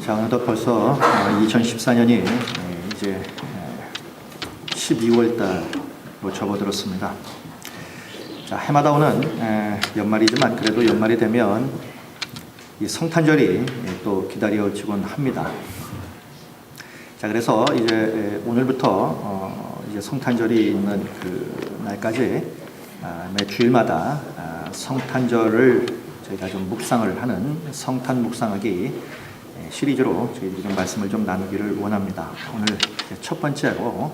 자, 어느덧 벌써 2014년이 이제 12월 달로 접어들었습니다. 자, 해마다 오는 연말이지만 그래도 연말이 되면 이 성탄절이 또 기다려지곤 합니다. 자, 그래서 이제 오늘부터 이제 성탄절이 있는 그 날까지 매 주일마다 성탄절을 저희가 좀 묵상을 하는 성탄 묵상하기 시리즈로 저희들이 좀 말씀을 좀 나누기를 원합니다. 오늘 첫 번째로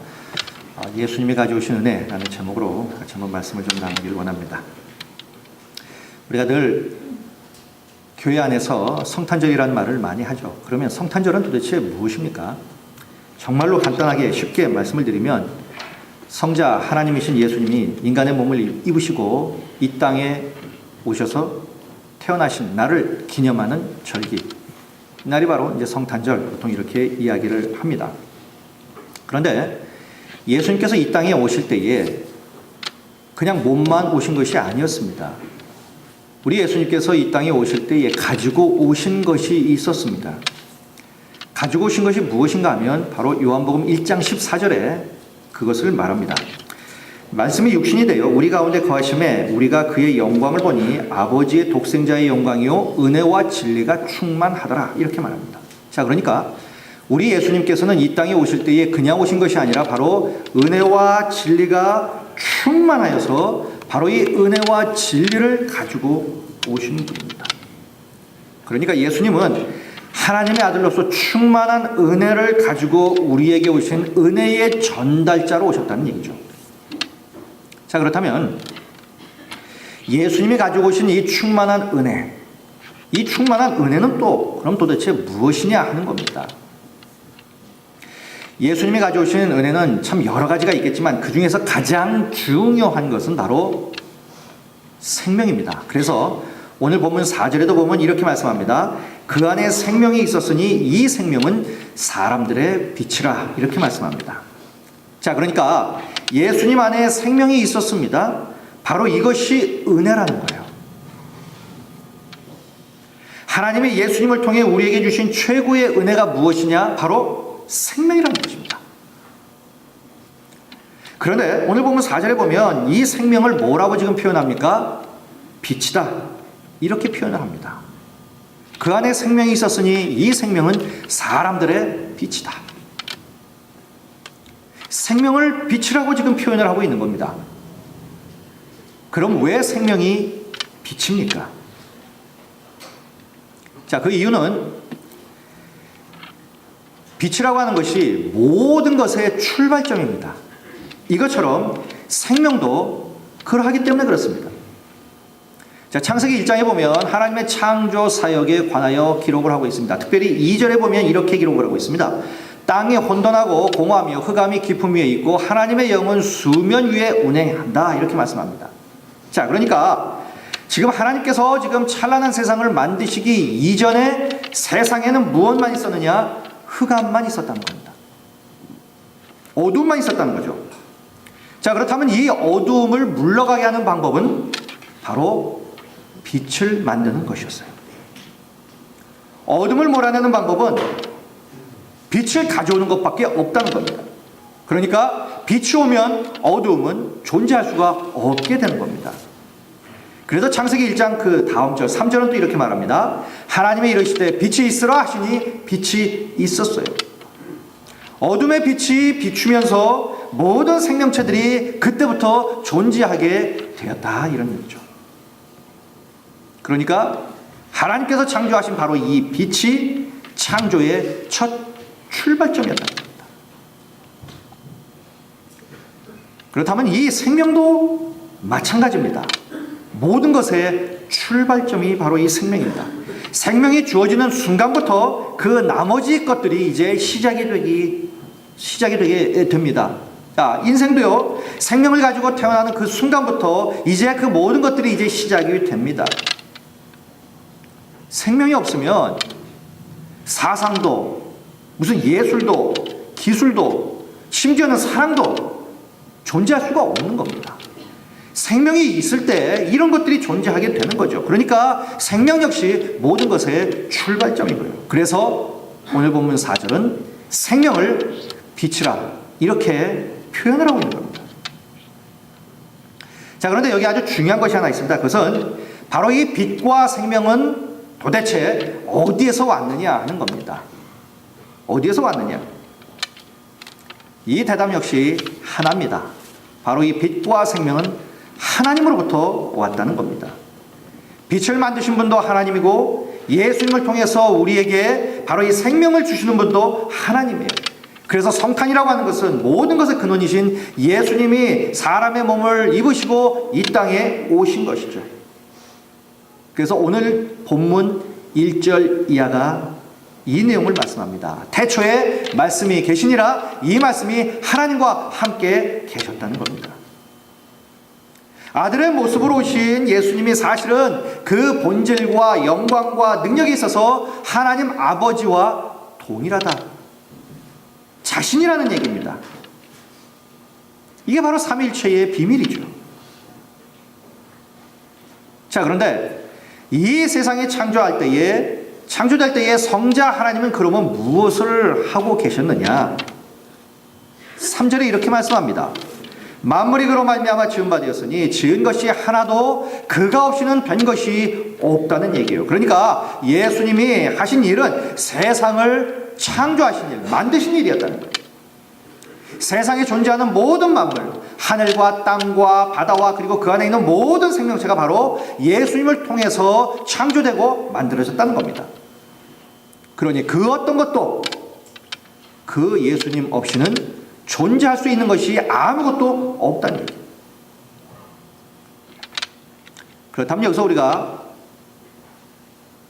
예수님이 가져오신 은혜라는 제목으로 같이 한번 말씀을 좀 나누기를 원합니다. 우리가 늘 교회 안에서 성탄절이라는 말을 많이 하죠. 그러면 성탄절은 도대체 무엇입니까? 정말로 간단하게 쉽게 말씀을 드리면 성자 하나님이신 예수님이 인간의 몸을 입으시고 이 땅에 오셔서 태어나신 날을 기념하는 절기, 이 날이 바로 이제 성탄절, 보통 이렇게 이야기를 합니다. 그런데 예수님께서 이 땅에 오실 때에 그냥 몸만 오신 것이 아니었습니다. 우리 예수님께서 이 땅에 오실 때에 가지고 오신 것이 있었습니다. 가지고 오신 것이 무엇인가 하면 바로 요한복음 1장 14절에 그것을 말합니다. 말씀이 육신이 되어 우리 가운데 거하심에 우리가 그의 영광을 보니 아버지의 독생자의 영광이요 은혜와 진리가 충만하더라, 이렇게 말합니다. 자, 그러니까 우리 예수님께서는 이 땅에 오실 때에 그냥 오신 것이 아니라 바로 은혜와 진리가 충만하여서 바로 이 은혜와 진리를 가지고 오신 분입니다. 그러니까 예수님은 하나님의 아들로서 충만한 은혜를 가지고 우리에게 오신 은혜의 전달자로 오셨다는 얘기죠. 자, 그렇다면 예수님이 가지고 오신 이 충만한 은혜, 이 충만한 은혜는 또 그럼 도대체 무엇이냐 하는 겁니다. 예수님이 가져오신 은혜는 참 여러 가지가 있겠지만 그 중에서 가장 중요한 것은 바로 생명입니다. 그래서 오늘 본문 4절에도 보면 이렇게 말씀합니다. 그 안에 생명이 있었으니 이 생명은 사람들의 빛이라, 이렇게 말씀합니다. 자, 그러니까 예수님 안에 생명이 있었습니다. 바로 이것이 은혜라는 거예요. 하나님이 예수님을 통해 우리에게 주신 최고의 은혜가 무엇이냐? 바로 생명이라는 것입니다. 그런데 오늘 보면 4절에 보면 이 생명을 뭐라고 지금 표현합니까? 빛이다, 이렇게 표현을 합니다. 그 안에 생명이 있었으니 이 생명은 사람들의 빛이다. 생명을 빛이라고 지금 표현을 하고 있는 겁니다. 그럼 왜 생명이 빛입니까? 자, 그 이유는 빛이라고 하는 것이 모든 것의 출발점입니다. 이것처럼 생명도 그러하기 때문에 그렇습니다. 자, 창세기 1장에 보면 하나님의 창조 사역에 관하여 기록을 하고 있습니다. 특별히 2절에 보면 이렇게 기록을 하고 있습니다. 땅이 혼돈하고 공허하며 흑암이 깊음 위에 있고 하나님의 영은 수면 위에 운행한다, 이렇게 말씀합니다. 자, 그러니까 지금 하나님께서 지금 찬란한 세상을 만드시기 이전에 세상에는 무엇만 있었느냐? 흑암만 있었다는 겁니다. 어둠만 있었다는 거죠. 자, 그렇다면 이 어둠을 물러가게 하는 방법은 바로 빛을 만드는 것이었어요. 어둠을 몰아내는 방법은 빛을 가져오는 것밖에 없다는 겁니다. 그러니까 빛이 오면 어두움은 존재할 수가 없게 되는 겁니다. 그래서 창세기 1장 그 다음 절 3절은 또 이렇게 말합니다. 하나님이 이르시되 빛이 있으라 하시니 빛이 있었어요. 어둠의 빛이 비추면서 모든 생명체들이 그때부터 존재하게 되었다, 이런 얘기죠. 그러니까 하나님께서 창조하신 바로 이 빛이 창조의 첫 출발점이었다는 겁니다. 그렇다면 이 생명도 마찬가지입니다. 모든 것의 출발점이 바로 이 생명입니다. 생명이 주어지는 순간부터 그 나머지 것들이 이제 시작이 되게 됩니다. 자, 인생도요, 생명을 가지고 태어나는 그 순간부터 이제 그 모든 것들이 이제 시작이 됩니다. 생명이 없으면 사상도, 무슨 예술도, 기술도, 심지어는 사랑도 존재할 수가 없는 겁니다. 생명이 있을 때 이런 것들이 존재하게 되는 거죠. 그러니까 생명 역시 모든 것의 출발점이고요. 그래서 오늘 본문 4절은 생명을 빛이라 이렇게 표현을 하고 있는 겁니다. 자, 그런데 여기 아주 중요한 것이 하나 있습니다. 그것은 바로 이 빛과 생명은 도대체 어디에서 왔느냐 하는 겁니다. 어디에서 왔느냐? 이 대답 역시 하나입니다. 바로 이 빛과 생명은 하나님으로부터 왔다는 겁니다. 빛을 만드신 분도 하나님이고 예수님을 통해서 우리에게 바로 이 생명을 주시는 분도 하나님이에요. 그래서 성탄이라고 하는 것은 모든 것의 근원이신 예수님이 사람의 몸을 입으시고 이 땅에 오신 것이죠. 그래서 오늘 본문 1절 이하가 이 내용을 말씀합니다. 태초에 말씀이 계시니라, 이 말씀이 하나님과 함께 계셨다는 겁니다. 아들의 모습으로 오신 예수님이 사실은 그 본질과 영광과 능력에 있어서 하나님 아버지와 동일하다, 자신이라는 얘기입니다. 이게 바로 삼위일체의 비밀이죠. 자, 그런데 이 세상이 창조될 때에 성자 하나님은 그러면 무엇을 하고 계셨느냐? 3절에 이렇게 말씀합니다. 만물이 그로 말미암아 지은 바 되었으니 지은 것이 하나도 그가 없이는 된 것이 없다는 얘기예요. 그러니까 예수님이 하신 일은 세상을 창조하신 일, 만드신 일이었다는 거예요. 세상에 존재하는 모든 만물, 하늘과 땅과 바다와 그리고 그 안에 있는 모든 생명체가 바로 예수님을 통해서 창조되고 만들어졌다는 겁니다. 그러니 그 어떤 것도 그 예수님 없이는 존재할 수 있는 것이 아무것도 없다는 얘기예요. 그렇다면 여기서 우리가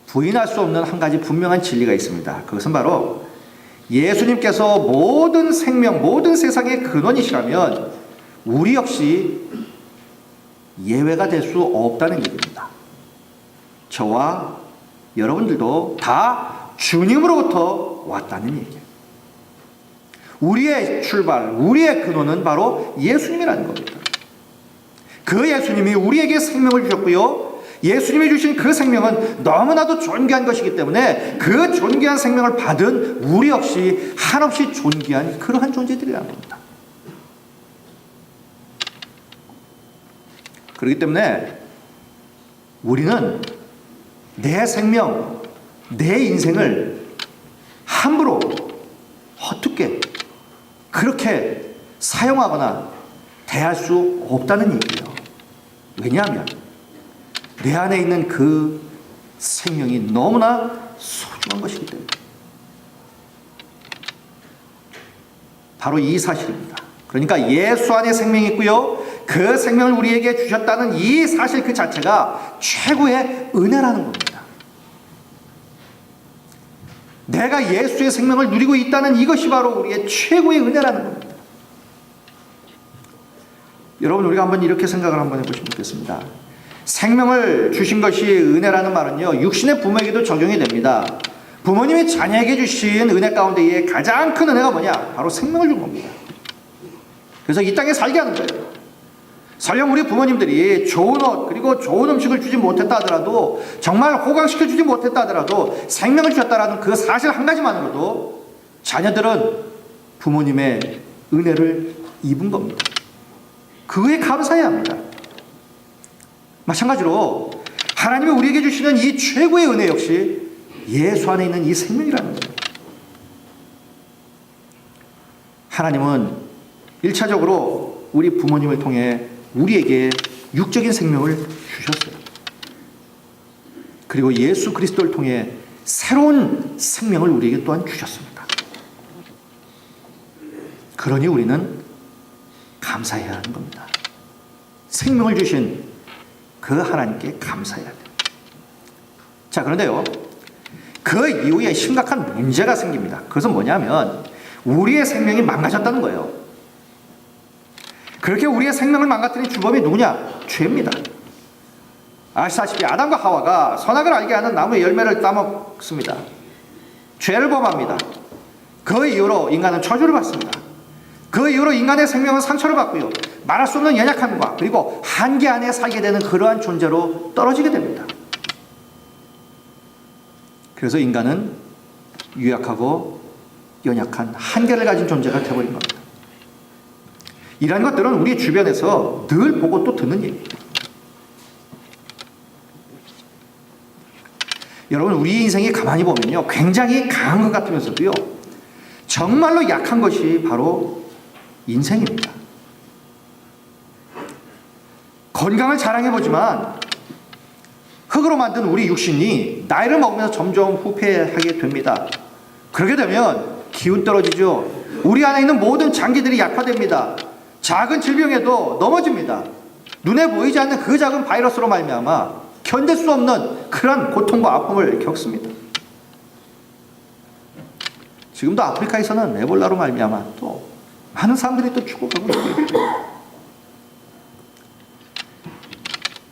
부인할 수 없는 한 가지 분명한 진리가 있습니다. 그것은 바로 예수님께서 모든 생명, 모든 세상의 근원이시라면 우리 역시 예외가 될 수 없다는 얘기입니다. 저와 여러분들도 다 주님으로부터 왔다는 얘기예요. 우리의 출발, 우리의 근원은 바로 예수님이라는 겁니다. 그 예수님이 우리에게 생명을 주셨고요. 예수님이 주신 그 생명은 너무나도 존귀한 것이기 때문에 그 존귀한 생명을 받은 우리 역시 한없이 존귀한 그러한 존재들이라는 겁니다. 그렇기 때문에 우리는 내 생명, 내 인생을 함부로 헛되게 그렇게 사용하거나 대할 수 없다는 얘기예요. 왜냐하면 내 안에 있는 그 생명이 너무나 소중한 것이기 때문에. 바로 이 사실입니다. 그러니까 예수 안에 생명이 있고요, 그 생명을 우리에게 주셨다는 이 사실 그 자체가 최고의 은혜라는 겁니다. 내가 예수의 생명을 누리고 있다는 이것이 바로 우리의 최고의 은혜라는 겁니다. 여러분, 우리가 한번 이렇게 생각을 한번 해보시면 좋겠습니다. 생명을 주신 것이 은혜라는 말은요, 육신의 부모에게도 적용이 됩니다. 부모님이 자녀에게 주신 은혜 가운데에 가장 큰 은혜가 뭐냐? 바로 생명을 준 겁니다. 그래서 이 땅에 살게 하는 거예요. 설령 우리 부모님들이 좋은 옷 그리고 좋은 음식을 주지 못했다 하더라도, 정말 호강시켜 주지 못했다 하더라도 생명을 주셨다라는 그 사실 한 가지만으로도 자녀들은 부모님의 은혜를 입은 겁니다. 그에 감사해야 합니다. 마찬가지로 하나님이 우리에게 주시는 이 최고의 은혜 역시 예수 안에 있는 이 생명이라는 거예요. 하나님은 1차적으로 우리 부모님을 통해 우리에게 육적인 생명을 주셨어요. 그리고 예수 그리스도를 통해 새로운 생명을 우리에게 또한 주셨습니다. 그러니 우리는 감사해야 하는 겁니다. 생명을 주신 그 하나님께 감사해야 돼요. 자, 그런데요, 그 이후에 심각한 문제가 생깁니다. 그것은 뭐냐면 우리의 생명이 망가졌다는 거예요. 그렇게 우리의 생명을 망가뜨린 주범이 누구냐? 죄입니다. 아시다시피 아담과 하와가 선악을 알게 하는 나무의 열매를 따먹습니다. 죄를 범합니다. 그 이후로 인간은 저주를 받습니다. 그 이후로 인간의 생명은 상처를 받고요, 말할 수 없는 연약함과 그리고 한계 안에 살게 되는 그러한 존재로 떨어지게 됩니다. 그래서 인간은 유약하고 연약한 한계를 가진 존재가 되어버린 겁니다. 이러한 것들은 우리 주변에서 늘 보고 또 듣는 얘기입니다. 여러분, 우리 인생이 가만히 보면요, 굉장히 강한 것 같으면서도요, 정말로 약한 것이 바로 인생입니다. 건강을 자랑해보지만 흙으로 만든 우리 육신이 나이를 먹으면서 점점 후퇴하게 됩니다. 그렇게 되면 기운 떨어지죠. 우리 안에 있는 모든 장기들이 약화됩니다. 작은 질병에도 넘어집니다. 눈에 보이지 않는 그 작은 바이러스로 말미암아 견딜 수 없는 그런 고통과 아픔을 겪습니다. 지금도 아프리카에서는 에볼라로 말미암아 또 많은 사람들이 또 죽어가고 있고요.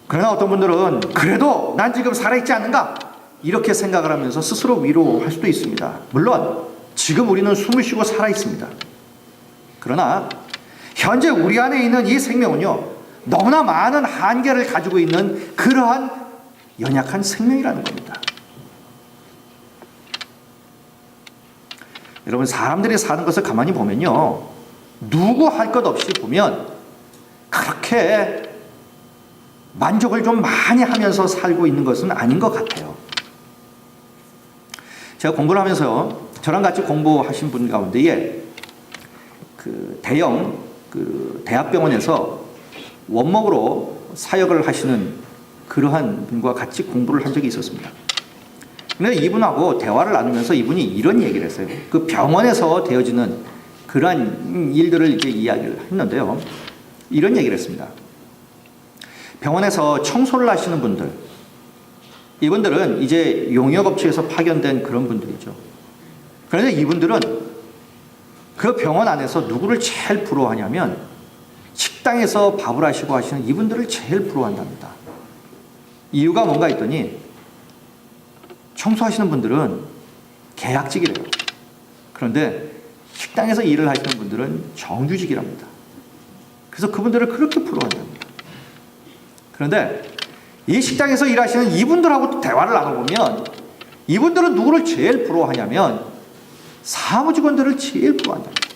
그러나 어떤 분들은 그래도 난 지금 살아있지 않는가? 이렇게 생각을 하면서 스스로 위로할 수도 있습니다. 물론 지금 우리는 숨을 쉬고 살아있습니다. 그러나 현재 우리 안에 있는 이 생명은요, 너무나 많은 한계를 가지고 있는 그러한 연약한 생명이라는 겁니다. 여러분, 사람들이 사는 것을 가만히 보면요, 누구 할 것 없이 보면 그렇게 만족을 좀 많이 하면서 살고 있는 것은 아닌 것 같아요. 제가 공부를 하면서 저랑 같이 공부하신 분 가운데에 그 대형 대학병원에서 원목으로 사역을 하시는 그러한 분과 같이 공부를 한 적이 있었습니다. 그런데 이분하고 대화를 나누면서 이분이 이런 얘기를 했어요. 그 병원에서 되어지는 그러한 일들을 이제 이야기를 했는데요. 이런 얘기를 했습니다. 병원에서 청소를 하시는 분들, 이분들은 이제 용역업체에서 파견된 그런 분들이죠. 그런데 이분들은 그 병원 안에서 누구를 제일 부러워하냐면 식당에서 밥을 하시고 하시는 이분들을 제일 부러워한답니다. 이유가 뭔가 했더니 청소하시는 분들은 계약직이래요. 그런데 식당에서 일을 하시는 분들은 정규직이랍니다. 그래서 그분들을 그렇게 부러워한답니다. 그런데 이 식당에서 일하시는 이분들하고 대화를 나눠보면 이분들은 누구를 제일 부러워하냐면 사무직원들을 제일 부러워한답니다.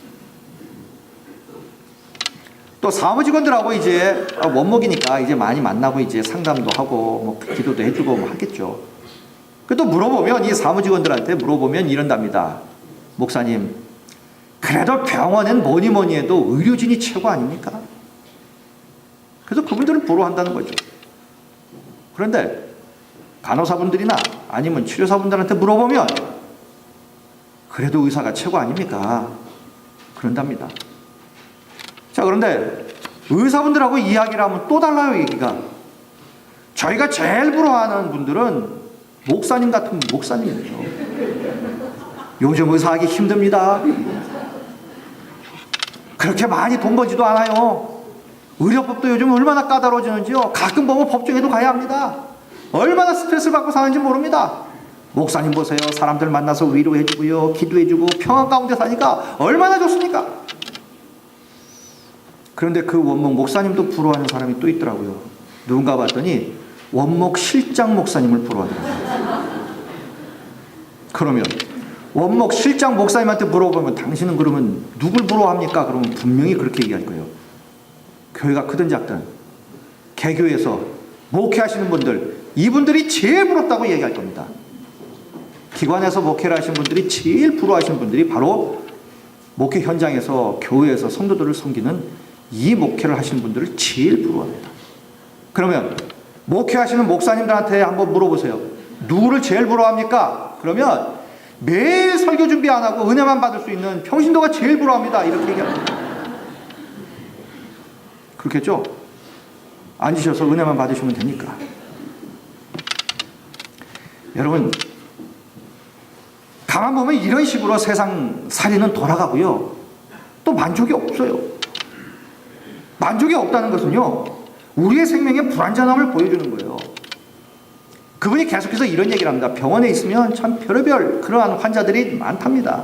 또 사무직원들하고 이제 원목이니까 이제 많이 만나고 이제 상담도 하고 뭐 기도도 해주고 뭐 하겠죠. 또 물어보면 이 사무직원들한테 물어보면 이런답니다. 목사님, 그래도 병원은 뭐니 해도 의료진이 최고 아닙니까? 그래서 그분들은 부러워한다는 거죠. 그런데 간호사분들이나 아니면 치료사분들한테 물어보면 그래도 의사가 최고 아닙니까? 그런답니다. 자, 그런데 의사분들하고 이야기를 하면 또 달라요, 얘기가. 저희가 제일 부러워하는 분들은 목사님 같은 목사님이죠. 요즘 의사하기 힘듭니다. 그렇게 많이 돈 벌지도 않아요. 의료법도 요즘 얼마나 까다로워지는지요. 가끔 보면 법정에도 가야 합니다. 얼마나 스트레스를 받고 사는지 모릅니다. 목사님 보세요. 사람들 만나서 위로해주고요, 기도해주고 평안 가운데 사니까 얼마나 좋습니까? 그런데 그 원목 목사님도 부러워하는 사람이 또 있더라고요. 누군가 봤더니 원목 실장 목사님을 부러워하더라고요. 그러면 원목 실장 목사님한테 물어보면 당신은 그러면 누굴 부러워합니까? 그러면 분명히 그렇게 얘기할 거예요. 교회가 크든 작든 개교에서 목회하시는 분들, 이분들이 제일 부럽다고 얘기할 겁니다. 기관에서 목회를 하시는 분들이 제일 부러워하시는 분들이 바로 목회 현장에서 교회에서 성도들을 섬기는 이 목회를 하시는 분들을 제일 부러워합니다. 그러면 목회하시는 목사님들한테 한번 물어보세요. 누구를 제일 부러워합니까? 그러면 매일 설교 준비 안 하고 은혜만 받을 수 있는 평신도가 제일 부러워합니다. 이렇게 얘기합니다. 그렇겠죠? 앉으셔서 은혜만 받으시면 되니까. 여러분, 가만 보면 이런 식으로 세상 살이는 돌아가고요, 또 만족이 없어요. 만족이 없다는 것은요, 우리의 생명의 불완전함을 보여주는 거예요. 그분이 계속해서 이런 얘기를 합니다. 병원에 있으면 참 별의별 그러한 환자들이 많답니다.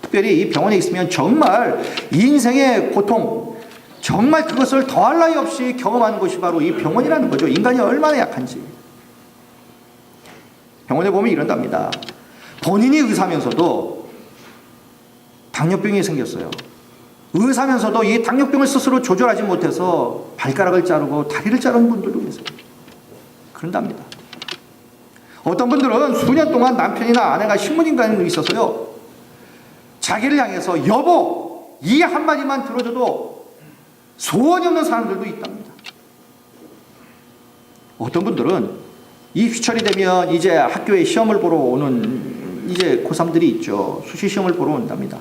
특별히 이 병원에 있으면 정말 인생의 고통, 정말 그것을 더할 나위 없이 경험하는 것이 바로 이 병원이라는 거죠. 인간이 얼마나 약한지. 병원에 보면 이런답니다. 본인이 의사면서도 당뇨병이 생겼어요. 의사면서도 이 당뇨병을 스스로 조절하지 못해서 발가락을 자르고 다리를 자르는 분들도 계세요. 그런답니다. 어떤 분들은 수년 동안 남편이나 아내가 식물인간이 있어서요, 자기를 향해서 여보 이 한마디만 들어줘도 소원이 없는 사람들도 있답니다. 어떤 분들은 이 휴철이 되면 이제 학교에 시험을 보러 오는 이제 고3들이 있죠. 수시 시험을 보러 온답니다.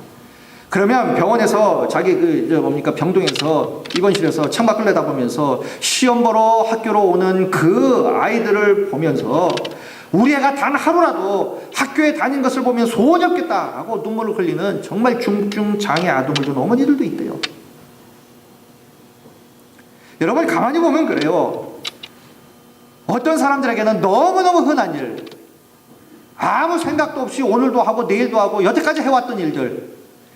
그러면 병원에서 자기 병동에서 입원실에서 창밖을 내다보면서 시험 보러 학교로 오는 그 아이들을 보면서 우리 애가 단 하루라도 학교에 다닌 것을 보면 소원이 없겠다 하고 눈물을 흘리는 정말 중증 장애 아동을 둔 어머니들도 있대요. 여러분 가만히 보면 그래요. 어떤 사람들에게는 너무너무 흔한 일, 아무 생각도 없이 오늘도 하고 내일도 하고 여태까지 해왔던 일들,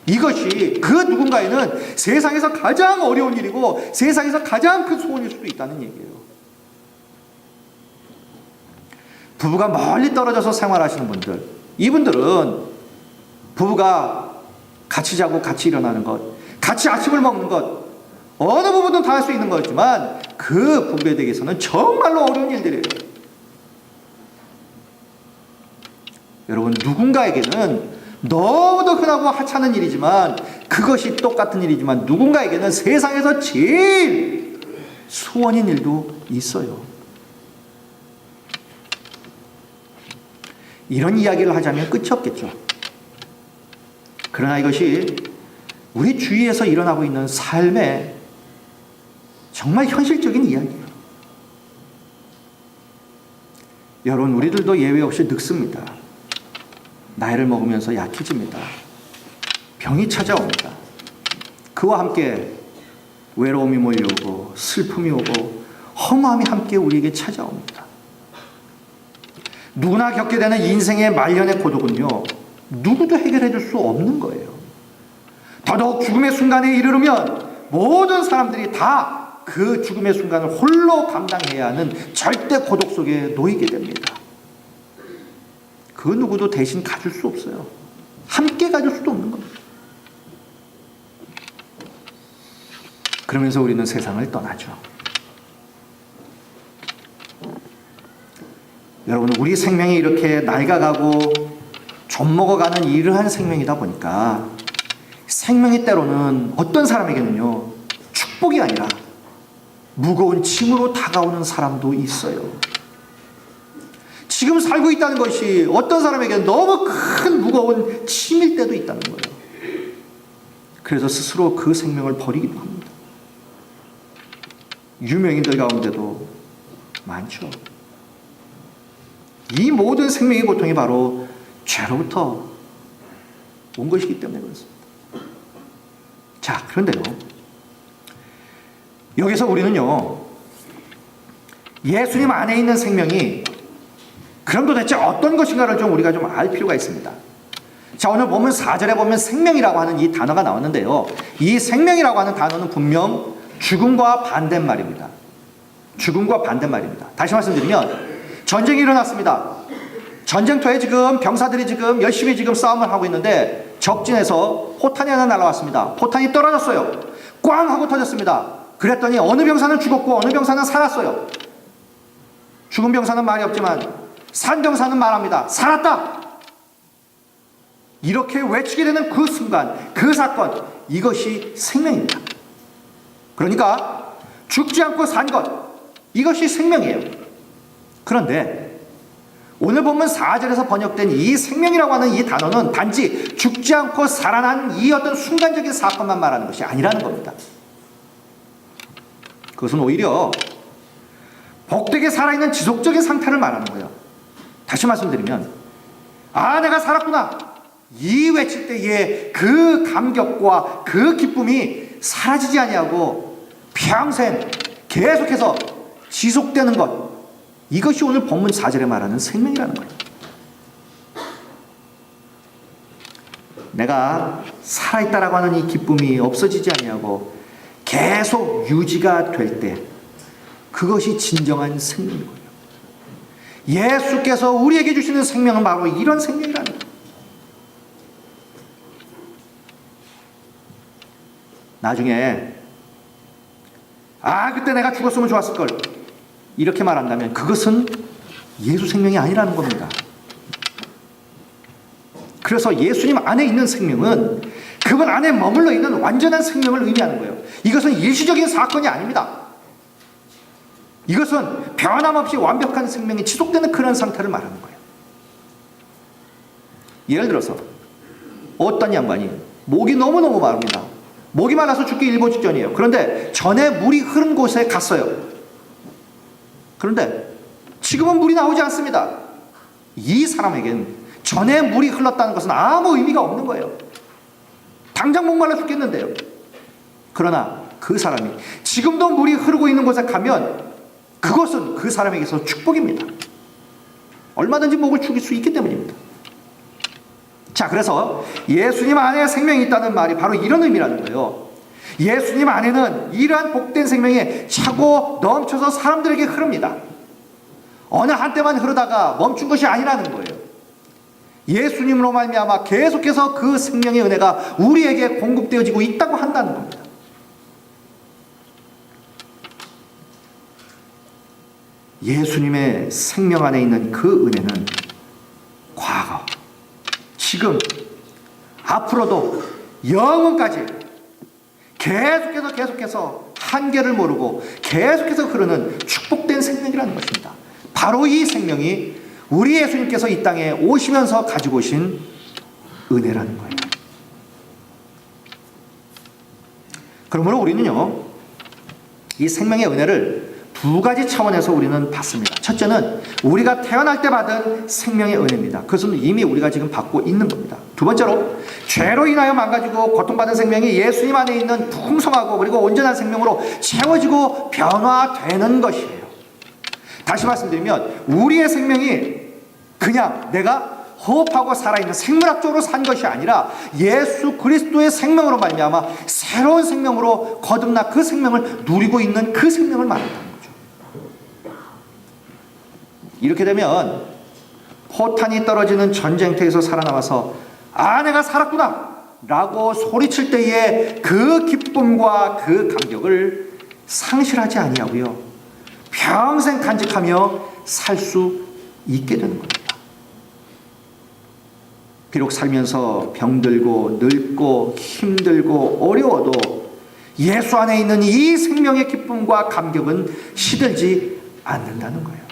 이것이 그 누군가에는 세상에서 가장 어려운 일이고 세상에서 가장 큰 소원일 수도 있다는 얘기예요. 부부가 멀리 떨어져서 생활하시는 분들, 이분들은 부부가 같이 자고 같이 일어나는 것, 같이 아침을 먹는 것, 어느 부분도 다 할 수 있는 거지만 그 부부에 대해서는 정말로 어려운 일들이에요. 여러분 누군가에게는 너무도 흔하고 하찮은 일이지만, 그것이 똑같은 일이지만 누군가에게는 세상에서 제일 소원인 일도 있어요. 이런 이야기를 하자면 끝이 없겠죠. 그러나 이것이 우리 주위에서 일어나고 있는 삶의 정말 현실적인 이야기예요. 여러분 우리들도 예외 없이 늙습니다. 나이를 먹으면서 약해집니다. 병이 찾아옵니다. 그와 함께 외로움이 몰려오고 슬픔이 오고 허무함이 함께 우리에게 찾아옵니다. 누구나 겪게 되는 인생의 말년의 고독은요, 누구도 해결해 줄 수 없는 거예요. 더더욱 죽음의 순간에 이르르면 모든 사람들이 다 그 죽음의 순간을 홀로 감당해야 하는 절대 고독 속에 놓이게 됩니다. 그 누구도 대신 가줄 수 없어요. 함께 가줄 수도 없는 겁니다. 그러면서 우리는 세상을 떠나죠. 여러분 우리 생명이 이렇게 낡아가고 좀 먹어가는 이러한 생명이다 보니까 생명이 때로는 어떤 사람에게는요 축복이 아니라 무거운 짐으로 다가오는 사람도 있어요. 지금 살고 있다는 것이 어떤 사람에게는 너무 큰 무거운 짐일 때도 있다는 거예요. 그래서 스스로 그 생명을 버리기도 합니다. 유명인들 가운데도 많죠. 이 모든 생명의 고통이 바로 죄로부터 온 것이기 때문에 그렇습니다. 자, 그런데요, 여기서 우리는요, 예수님 안에 있는 생명이 그럼 도대체 어떤 것인가를 우리가 좀 알 필요가 있습니다. 자, 오늘 보면 4절에 보면 생명이라고 하는 이 단어가 나왔는데요, 이 생명이라고 하는 단어는 분명 죽음과 반대말입니다. 죽음과 반대말입니다. 다시 말씀드리면 전쟁이 일어났습니다. 전쟁터에 지금 병사들이 지금 열심히 지금 싸움을 하고 있는데 적진에서 포탄이 하나 날아왔습니다. 포탄이 떨어졌어요. 꽝 하고 터졌습니다. 그랬더니 어느 병사는 죽었고 어느 병사는 살았어요. 죽은 병사는 말이 없지만 산 병사는 말합니다. 살았다! 이렇게 외치게 되는 그 순간, 그 사건, 이것이 생명입니다. 그러니까 죽지 않고 산 것, 이것이 생명이에요. 그런데 오늘 본문 4절에서 번역된 이 생명이라고 하는 이 단어는 단지 죽지 않고 살아난 이 어떤 순간적인 사건만 말하는 것이 아니라는 겁니다. 그것은 오히려 복되게 살아있는 지속적인 상태를 말하는 거예요. 다시 말씀드리면, 아, 내가 살았구나, 이 외칠 때의 그 감격과 그 기쁨이 사라지지 아니하고 평생 계속해서 지속되는 것, 이것이 오늘 본문 4절에 말하는 생명이라는 거예요. 내가 살아있다라고 하는 이 기쁨이 없어지지 아니하고 계속 유지가 될 때, 그것이 진정한 생명인 거예요. 예수께서 우리에게 주시는 생명은 바로 이런 생명이라는 거예요. 나중에 그때 내가 죽었으면 좋았을걸 이렇게 말한다면 그것은 예수 생명이 아니라는 겁니다. 그래서 예수님 안에 있는 생명은 그분 안에 머물러 있는 완전한 생명을 의미하는 거예요. 이것은 일시적인 사건이 아닙니다. 이것은 변함없이 완벽한 생명이 지속되는 그런 상태를 말하는 거예요. 예를 들어서 어떤 양반이 목이 너무너무 마릅니다. 목이 말라서 죽기 일보 직전이에요. 그런데 전에 물이 흐른 곳에 갔어요. 그런데 지금은 물이 나오지 않습니다. 이 사람에겐 전에 물이 흘렀다는 것은 아무 의미가 없는 거예요. 당장 목말라 죽겠는데요. 그러나 그 사람이 지금도 물이 흐르고 있는 곳에 가면 그것은 그 사람에게서 축복입니다. 얼마든지 목을 죽일 수 있기 때문입니다. 자, 그래서 예수님 안에 생명이 있다는 말이 바로 이런 의미라는 거예요. 예수님 안에는 이러한 복된 생명이 차고 넘쳐서 사람들에게 흐릅니다. 어느 한때만 흐르다가 멈춘 것이 아니라는 거예요. 예수님으로 말미암아 계속해서 그 생명의 은혜가 우리에게 공급되어지고 있다고 한다는 겁니다. 예수님의 생명 안에 있는 그 은혜는 과거, 지금, 앞으로도 영원까지 계속해서 한계를 모르고 계속해서 흐르는 축복된 생명이라는 것입니다. 바로 이 생명이 우리 예수님께서 이 땅에 오시면서 가지고 오신 은혜라는 거예요. 그러므로 우리는요, 이 생명의 은혜를 두 가지 차원에서 우리는 받습니다. 첫째는 우리가 태어날 때 받은 생명의 은혜입니다. 그것은 이미 우리가 지금 받고 있는 겁니다. 두 번째로 죄로 인하여 망가지고 고통받은 생명이 예수님 안에 있는 풍성하고 그리고 온전한 생명으로 채워지고 변화되는 것이에요. 다시 말씀드리면 우리의 생명이 그냥 내가 호흡하고 살아있는 생물학적으로 산 것이 아니라 예수 그리스도의 생명으로 말미암아 새로운 생명으로 거듭나 그 생명을 누리고 있는 그 생명을 말한다는 거죠. 이렇게 되면 포탄이 떨어지는 전쟁터에서 살아남아서 내가 살았구나 라고 소리칠 때의 그 기쁨과 그 감격을 상실하지 아니하고요, 평생 간직하며 살 수 있게 되는 겁니다. 비록 살면서 병들고 늙고 힘들고 어려워도 예수 안에 있는 이 생명의 기쁨과 감격은 시들지 않는다는 거예요.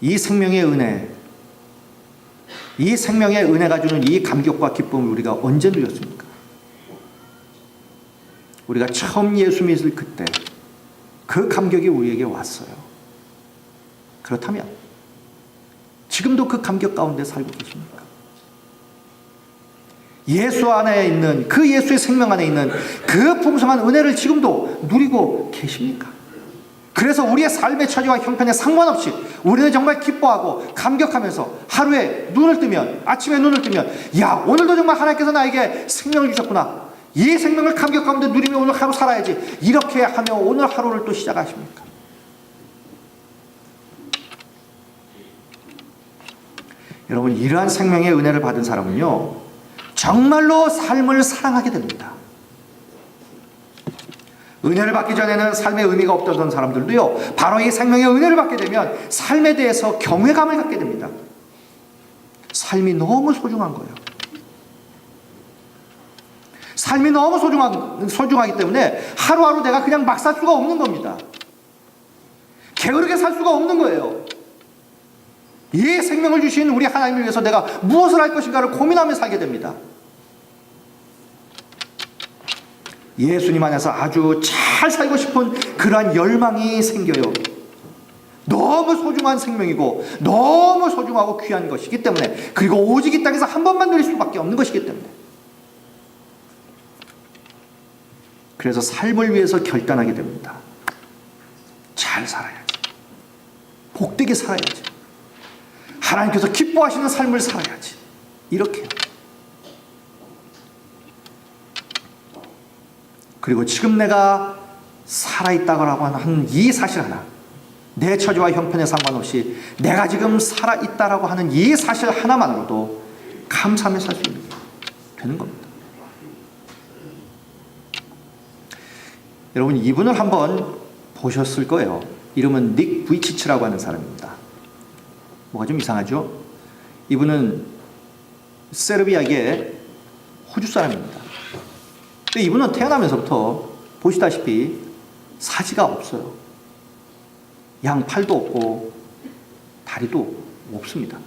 이 생명의 은혜, 이 생명의 은혜가 주는 이 감격과 기쁨을 우리가 언제 누렸습니까? 우리가 처음 예수 믿을 그때 그 감격이 우리에게 왔어요. 그렇다면 지금도 그 감격 가운데 살고 계십니까? 예수 안에 있는 그 예수의 생명 안에 있는 그 풍성한 은혜를 지금도 누리고 계십니까? 그래서 우리의 삶의 처지와 형편에 상관없이 우리는 정말 기뻐하고 감격하면서 하루에 눈을 뜨면, 아침에 눈을 뜨면, 야, 오늘도 정말 하나님께서 나에게 생명을 주셨구나, 이 생명을 감격 가운데 누리며 오늘 하루 살아야지, 이렇게 하며 오늘 하루를 또 시작하십니까? 여러분, 이러한 생명의 은혜를 받은 사람은요, 정말로 삶을 사랑하게 됩니다. 은혜를 받기 전에는 삶의 의미가 없던 사람들도요, 바로 이 생명의 은혜를 받게 되면 삶에 대해서 경외감을 갖게 됩니다. 삶이 너무 소중한 거예요. 삶이 너무 소중하기 때문에 하루하루 내가 그냥 막 살 수가 없는 겁니다. 게으르게 살 수가 없는 거예요. 이 생명을 주신 우리 하나님을 위해서 내가 무엇을 할 것인가를 고민하며 살게 됩니다. 예수님 안에서 아주 잘 살고 싶은 그러한 열망이 생겨요. 너무 소중한 생명이고 너무 소중하고 귀한 것이기 때문에, 그리고 오직 이 땅에서 한 번만 누릴 수밖에 없는 것이기 때문에, 그래서 삶을 위해서 결단하게 됩니다. 잘 살아야지, 복되게 살아야지, 하나님께서 기뻐하시는 삶을 살아야지, 이렇게. 그리고 지금 내가 살아있다고 하는 이 사실 하나, 내 처지와 형편에 상관없이 내가 지금 살아있다고 하는 이 사실 하나만으로도 감사하며 살 수 있는 되는 겁니다. 여러분, 이분을 한번 보셨을 거예요. 이름은 닉 부이치치라고 하는 사람입니다. 뭐가 좀 이상하죠? 이분은 세르비아의 호주 사람입니다. 근데 이분은 태어나면서부터 보시다시피 사지가 없어요. 양팔도 없고 다리도 없습니다.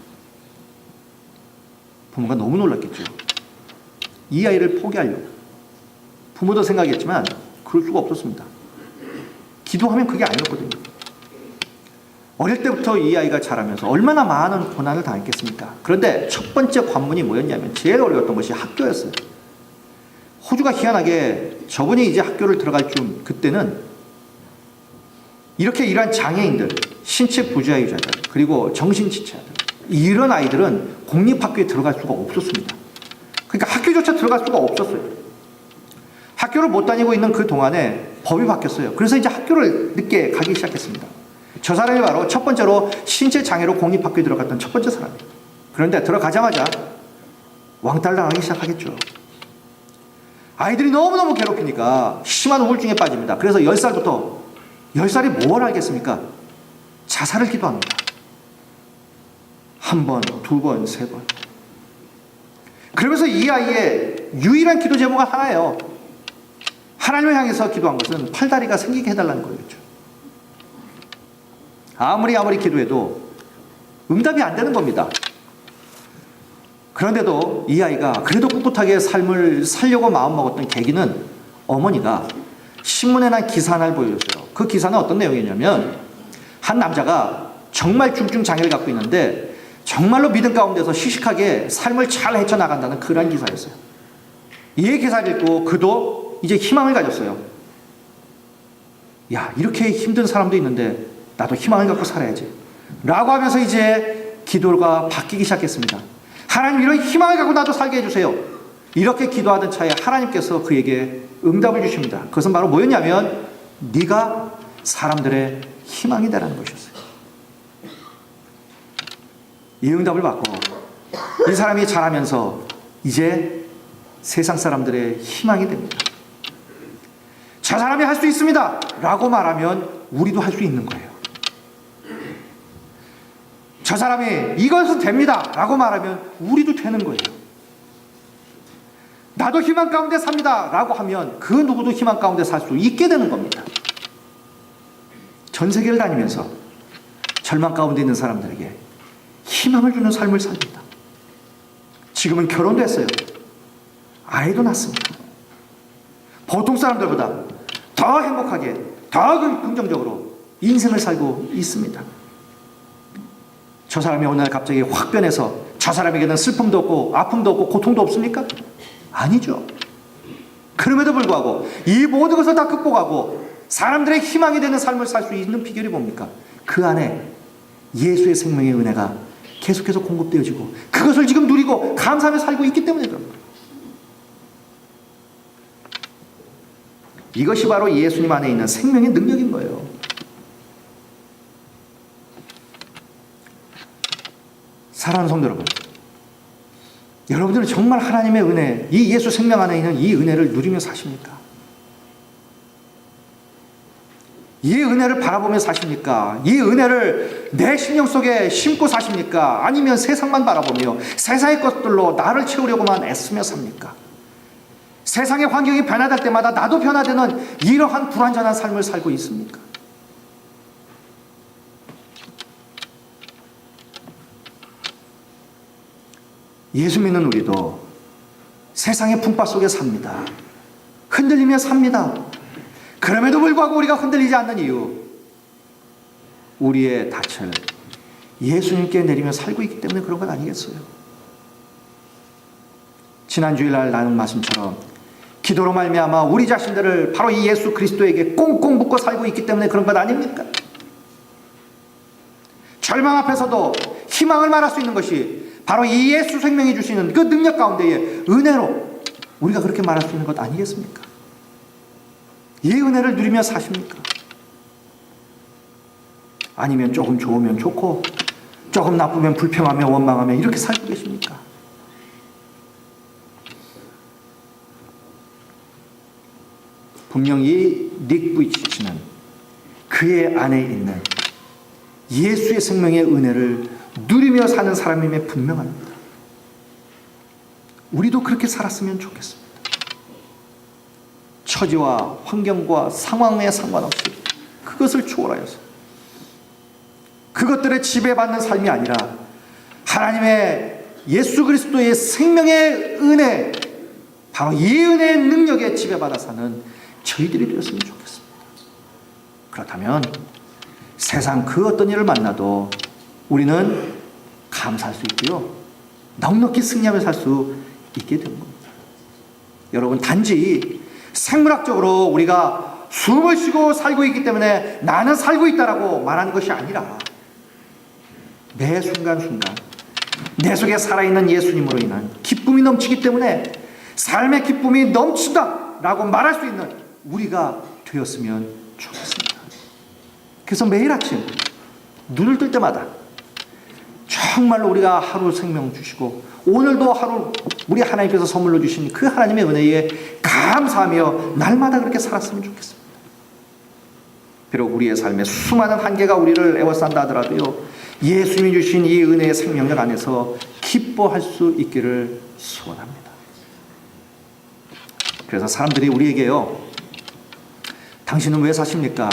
부모가 너무 놀랐겠죠. 이 아이를 포기하려고. 부모도 생각했지만 그럴 수가 없었습니다. 기도하면 그게 아니었거든요. 어릴 때부터 이 아이가 자라면서 얼마나 많은 고난을 당했겠습니까? 그런데 첫 번째 관문이 뭐였냐면 제일 어려웠던 것이 학교였어요. 호주가 희한하게 저분이 이제 학교를 들어갈 쯤 그때는 이렇게 이러한 장애인들, 신체 부자유자들, 그리고 정신지체자들, 이런 아이들은 공립학교에 들어갈 수가 없었습니다. 그러니까 학교조차 들어갈 수가 없었어요. 학교를 못 다니고 있는 그 동안에 법이 바뀌었어요. 그래서 이제 학교를 늦게 가기 시작했습니다. 저 사람이 바로 첫 번째로 신체 장애로 공립학교에 들어갔던 첫 번째 사람이에요. 그런데 들어가자마자 왕따를 당하기 시작하겠죠. 아이들이 너무너무 괴롭히니까 심한 우울증에 빠집니다. 그래서 10살이 뭘 알겠습니까? 자살을 기도합니다. 한 번, 두 번, 세 번. 그러면서 이 아이의 유일한 기도 제목은 하나예요. 하나님을 향해서 기도한 것은 팔다리가 생기게 해달라는 거였죠. 아무리 기도해도 응답이 안 되는 겁니다. 그런데도 이 아이가 그래도 꿋꿋하게 삶을 살려고 마음먹었던 계기는 어머니가 신문에 난 기사 하나를 보여줬어요. 그 기사는 어떤 내용이냐면 한 남자가 정말 중증 장애를 갖고 있는데 정말로 믿음 가운데서 시식하게 삶을 잘 헤쳐나간다는 그런 기사였어요. 이 기사를 읽고 그도 이제 희망을 가졌어요. 야, 이렇게 힘든 사람도 있는데 나도 희망을 갖고 살아야지 라고 하면서 이제 기도가 바뀌기 시작했습니다. 하나님, 이런 희망을 갖고 나도 살게 해주세요. 이렇게 기도하던 차에 하나님께서 그에게 응답을 주십니다. 그것은 바로 뭐였냐면 네가 사람들의 희망이 되라는 것이었어요. 이 응답을 받고 이 사람이 자라면서 이제 세상 사람들의 희망이 됩니다. 저 사람이 할 수 있습니다 라고 말하면 우리도 할 수 있는 거예요. 저 사람이 이것은 됩니다 라고 말하면 우리도 되는 거예요. 나도 희망 가운데 삽니다 라고 하면 그 누구도 희망 가운데 살 수 있게 되는 겁니다. 전 세계를 다니면서 절망 가운데 있는 사람들에게 희망을 주는 삶을 삽니다. 지금은 결혼도 했어요. 아이도 낳습니다. 보통 사람들보다 더 행복하게, 더 긍정적으로 인생을 살고 있습니다. 저 사람이 오늘 갑자기 확 변해서 저 사람에게는 슬픔도 없고 아픔도 없고 고통도 없습니까? 아니죠. 그럼에도 불구하고 이 모든 것을 다 극복하고 사람들의 희망이 되는 삶을 살 수 있는 비결이 뭡니까? 그 안에 예수의 생명의 은혜가 계속해서 공급되어지고 그것을 지금 누리고 감사하며 살고 있기 때문에 그런 거예요. 이것이 바로 예수님 안에 있는 생명의 능력인 거예요. 사랑하는 성도 여러분, 여러분들은 정말 하나님의 은혜, 이 예수 생명 안에 있는 이 은혜를 누리며 사십니까? 이 은혜를 바라보며 사십니까? 이 은혜를 내 심령 속에 심고 사십니까? 아니면 세상만 바라보며 세상의 것들로 나를 채우려고만 애쓰며 삽니까? 세상의 환경이 변화될 때마다 나도 변화되는 이러한 불완전한 삶을 살고 있습니까? 예수 믿는 우리도 세상의 풍파 속에 삽니다. 흔들리며 삽니다. 그럼에도 불구하고 우리가 흔들리지 않는 이유, 우리의 닻을 예수님께 내리며 살고 있기 때문에 그런 것 아니겠어요? 지난 주일날 나눈 말씀처럼 기도로 말미암아 우리 자신들을 바로 이 예수 그리스도에게 꽁꽁 묶고 살고 있기 때문에 그런 것 아닙니까? 절망 앞에서도 희망을 말할 수 있는 것이 바로 이 예수 생명이 주시는 그 능력 가운데의 은혜로 우리가 그렇게 말할 수 있는 것 아니겠습니까? 이 은혜를 누리며 사십니까? 아니면 조금 좋으면 좋고 조금 나쁘면 불평하며 원망하며 이렇게 살고 계십니까? 분명히 닉 부이치치는 그의 안에 있는 예수의 생명의 은혜를 누리며 사는 사람임에 분명합니다. 우리도 그렇게 살았으면 좋겠습니다. 처지와 환경과 상황에 상관없이 그것을 초월하여서 그것들에 지배받는 삶이 아니라 하나님의 예수 그리스도의 생명의 은혜, 바로 이 은혜의 능력에 지배받아 사는 저희들이 되었으면 좋겠습니다. 그렇다면 세상 그 어떤 일을 만나도 우리는 감사할 수 있고요, 넉넉히 승리하며 살 수 있게 되는 겁니다. 여러분, 단지 생물학적으로 우리가 숨을 쉬고 살고 있기 때문에 나는 살고 있다라고 말하는 것이 아니라 매 순간순간 내 속에 살아있는 예수님으로 인한 기쁨이 넘치기 때문에 삶의 기쁨이 넘친다라고 말할 수 있는 우리가 되었으면 좋겠습니다. 그래서 매일 아침 눈을 뜰 때마다 정말로 우리가 하루 생명 주시고 오늘도 하루 우리 하나님께서 선물로 주신 그 하나님의 은혜에 감사하며 날마다 그렇게 살았으면 좋겠습니다. 비록 우리의 삶에 수많은 한계가 우리를 에워싼다 하더라도요, 예수님이 주신 이 은혜의 생명력 안에서 기뻐할 수 있기를 소원합니다. 그래서 사람들이 우리에게요, 당신은 왜 사십니까?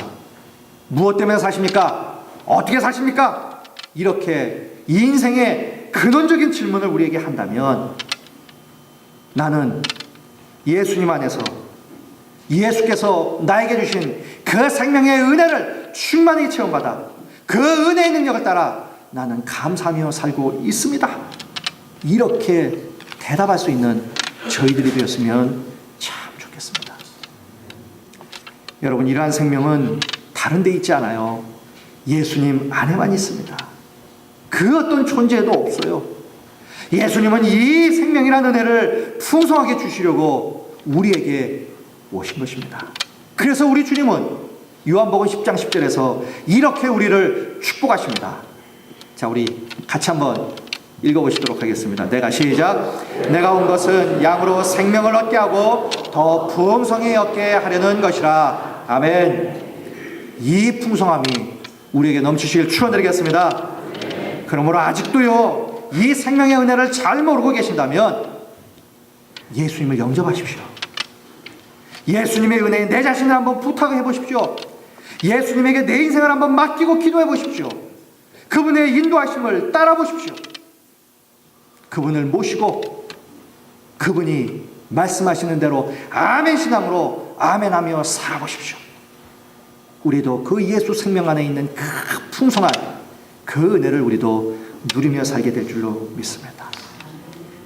무엇 때문에 사십니까? 어떻게 사십니까? 이렇게 인생의 근원적인 질문을 우리에게 한다면 나는 예수님 안에서 예수께서 나에게 주신 그 생명의 은혜를 충만히 체험받아 그 은혜의 능력을 따라 나는 감사하며 살고 있습니다. 이렇게 대답할 수 있는 저희들이 되었으면 참 좋겠습니다. 여러분, 이러한 생명은 다른 데 있지 않아요. 예수님 안에만 있습니다. 그 어떤 존재도 없어요. 예수님은 이 생명이라는 은혜를 풍성하게 주시려고 우리에게 오신 것입니다. 그래서 우리 주님은 요한복음 10장 10절에서 이렇게 우리를 축복하십니다. 자, 우리 같이 한번 읽어보시도록 하겠습니다. 내가 시작. 내가 온 것은 양으로 생명을 얻게 하고 더 풍성히 얻게 하려는 것이라. 아멘. 이 풍성함이 우리에게 넘치시길 축원드리겠습니다. 그러므로 아직도요, 이 생명의 은혜를 잘 모르고 계신다면 예수님을 영접하십시오. 예수님의 은혜에 내 자신을 한번 부탁해 보십시오. 예수님에게 내 인생을 한번 맡기고 기도해 보십시오. 그분의 인도하심을 따라 보십시오. 그분을 모시고 그분이 말씀하시는 대로 아멘 신앙으로 아멘하며 살아보십시오. 우리도 그 예수 생명 안에 있는 그 풍성한 그 은혜를 우리도 누리며 살게 될 줄로 믿습니다.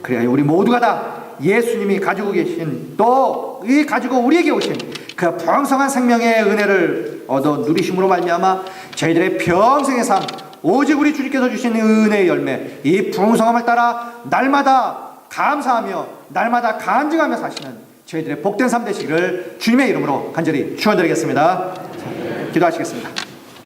그래야 우리 모두가 다 예수님이 가지고 계신 또 이 가지고 우리에게 오신 그 풍성한 생명의 은혜를 얻어 누리심으로 말미암아 저희들의 평생의 삶, 오직 우리 주님께서 주신 은혜의 열매, 이 풍성함을 따라 날마다 감사하며 날마다 간증하며 사시는 저희들의 복된 삶 되시기를 주님의 이름으로 간절히 축원드리겠습니다. 기도하시겠습니다.